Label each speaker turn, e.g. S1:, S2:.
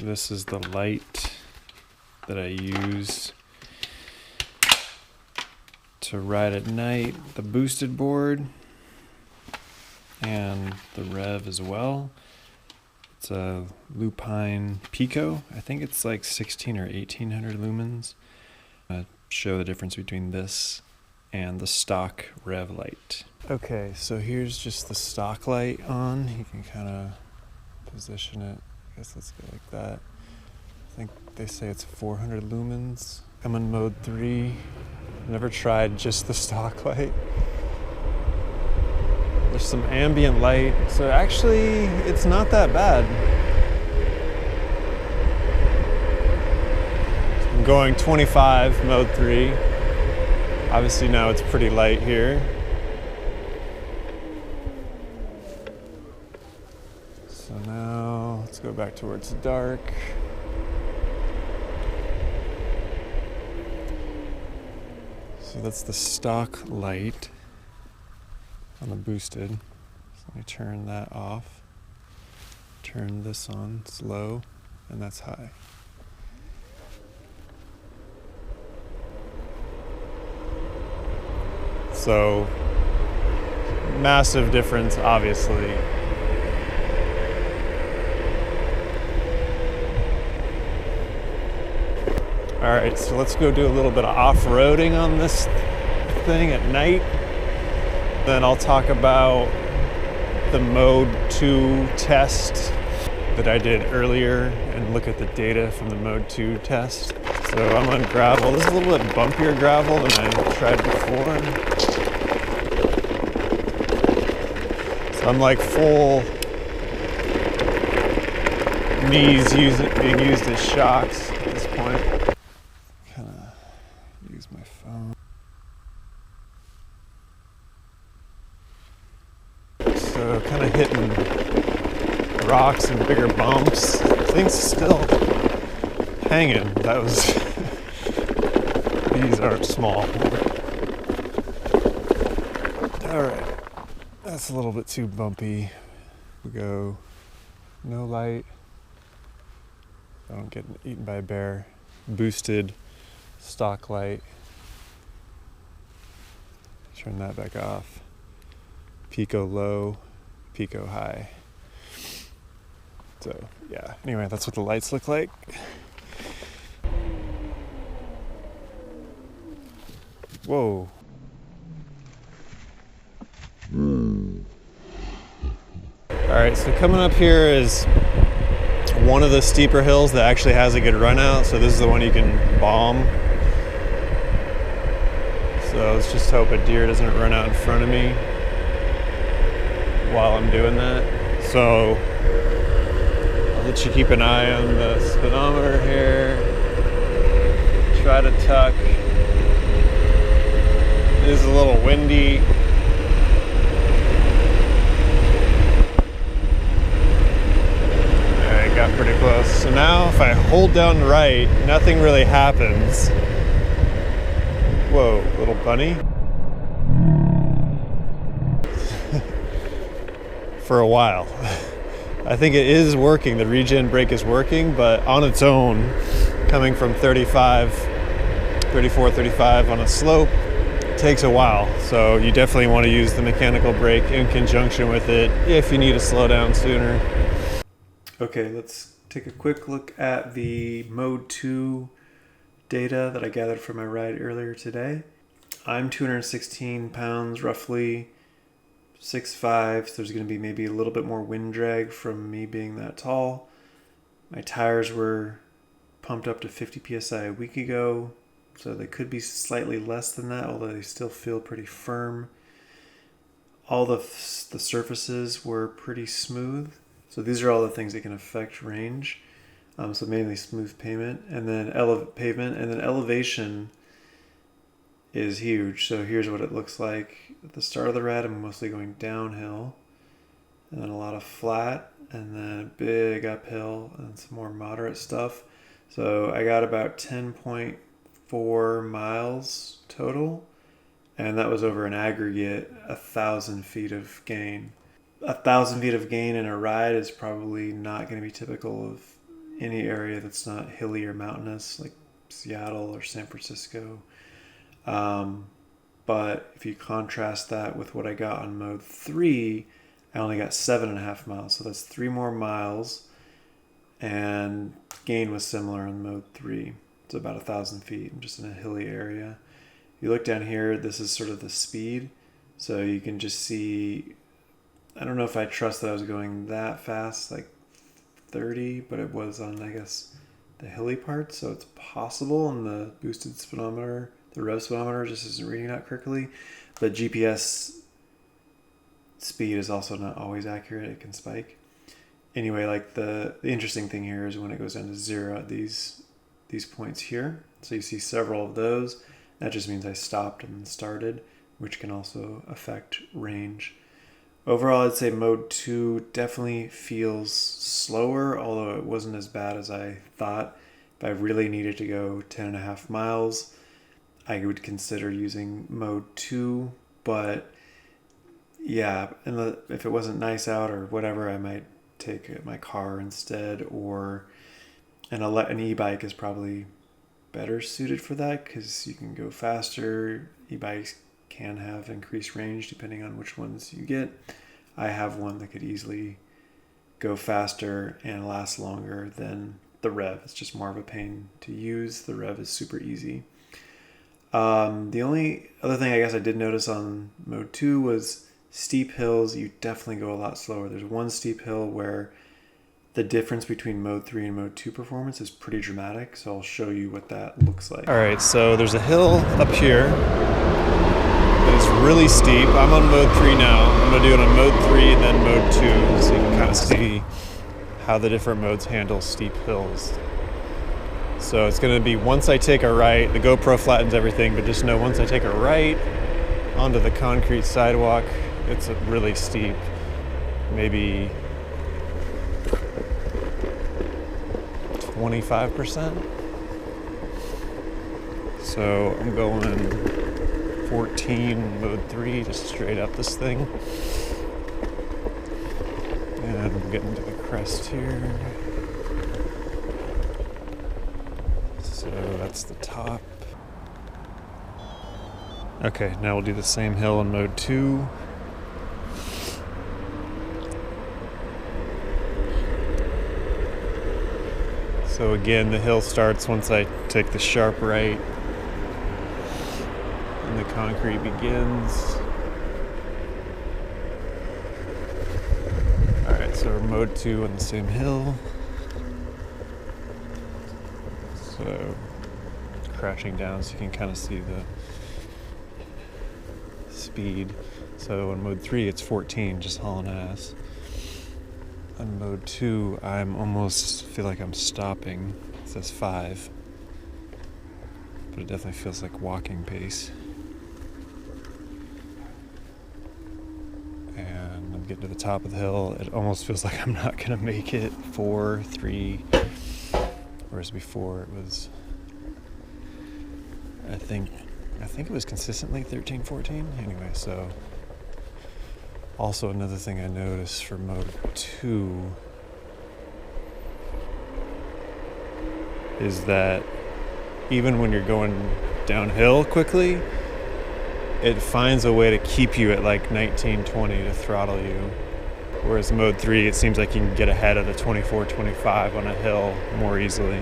S1: This is the light that I use to ride at night, the boosted board, and the Rev as well. It's a Lupine Pico. I think it's like 16 or 1800 lumens. Show the difference between this and the stock Rev light. Okay, so here's just the stock light on. You can kind of position it. I guess let's go like that. I think they say it's 400 lumens. I'm in mode 3. Never tried just the stock light. There's some ambient light, so actually it's not that bad. I'm going 25, mode 3. Obviously now it's pretty light here. So now let's go back to where it's dark. So that's the stock light on the boosted. So let me turn that off. Turn this on, it's low, and that's high. So, massive difference, obviously. All right, so let's go do a little bit of off-roading on this thing at night. Then I'll talk about the mode 2 test that I did earlier and look at the data from the mode 2 test. So I'm on gravel. This is a little bit bumpier gravel than I tried before. So I'm like full knees being used as shocks at this point. Kind of use my phone. So kind of hitting rocks and bigger bumps. Things still hanging. That was, these aren't small. All right, that's a little bit too bumpy. We go no light. I don't get eaten by a bear. Boosted stock light. Turn that back off. Pico low, Pico high. So yeah, anyway, that's what the lights look like. Whoa. All right, so coming up here is one of the steeper hills that actually has a good run out. So this is the one you can bomb. So let's just hope a deer doesn't run out in front of me while I'm doing that. So I'll let you keep an eye on the speedometer here. Try to tuck. It is a little windy. Alright, got pretty close. So now if I hold down right, nothing really happens. Whoa, little bunny. For a while. I think it is working. The regen brake is working, but on its own, coming from 34, 35 on a slope, takes a while. So you definitely want to use the mechanical brake in conjunction with it if you need to slow down sooner. Okay, let's take a quick look at the mode 2 data that I gathered from my ride earlier today. I'm 216 pounds, roughly 6'5", so there's going to be maybe a little bit more wind drag from me being that tall. My tires were pumped up to 50 psi a week ago, so they could be slightly less than that, although they still feel pretty firm. All the surfaces were pretty smooth, so these are all the things that can affect range. So mainly smooth pavement, and then elevation is huge. So here's what it looks like. At the start of the ride, I'm mostly going downhill, and then a lot of flat, and then a big uphill, and some more moderate stuff. So I got about 10.4 miles total, and that was over an aggregate 1,000 feet of gain. 1,000 feet of gain in a ride is probably not going to be typical of any area that's not hilly or mountainous, like Seattle or San Francisco. But if you contrast that with what I got on mode 3, I only got 7.5 miles. So that's 3 more miles, and gain was similar on mode 3. It's about 1,000 feet, just in a hilly area. If you look down here, this is sort of the speed. So you can just see, I don't know if I trust that I was going that fast, like 30, but it was on, I guess, the hilly part. So it's possible, and the boosted speedometer, the rev speedometer just isn't reading that correctly. But GPS speed is also not always accurate. It can spike. Anyway, like the interesting thing here is when it goes down to 0 at these points here. So you see several of those. That just means I stopped and then started, which can also affect range. Overall, I'd say mode 2 definitely feels slower, although it wasn't as bad as I thought. If I really needed to go 10.5 miles, I would consider using mode 2. But yeah, if it wasn't nice out or whatever, I might take my car instead, or an e-bike is probably better suited for that because you can go faster. E-bikes can have increased range depending on which ones you get. I have one that could easily go faster and last longer than the Rev. It's just more of a pain to use. The Rev is super easy. The only other thing I guess I did notice on mode 2 was steep hills. You definitely go a lot slower. There's one steep hill where the difference between mode 3 and mode 2 performance is pretty dramatic, so I'll show you what that looks like. All right, so there's a hill up here that is really steep. I'm on mode 3 now. I'm gonna do it on mode 3 and then mode 2, so you can kind of see how the different modes handle steep hills. So it's gonna be, once I take a right, the GoPro flattens everything, but just know once I take a right onto the concrete sidewalk, it's really steep, maybe 25%. So I'm going 14 mode 3, just straight up this thing. And I'm getting to the crest here. So that's the top. Okay, now we'll do the same hill in mode 2. So again, the hill starts once I take the sharp right and the concrete begins. All right, so we're mode 2 on the same hill. So crashing down so you can kind of see the speed. So in mode 3, it's 14, just hauling ass. On mode 2, I'm almost feel like I'm stopping. It says 5, but it definitely feels like walking pace. And I'm getting to the top of the hill. It almost feels like I'm not gonna make it. 4, 3, whereas before it was, I think it was consistently 13, 14. Anyway, so. Also, another thing I noticed for mode 2 is that even when you're going downhill quickly, it finds a way to keep you at like 19, 20 to throttle you. Whereas mode 3, it seems like you can get ahead of the 24, 25 on a hill more easily.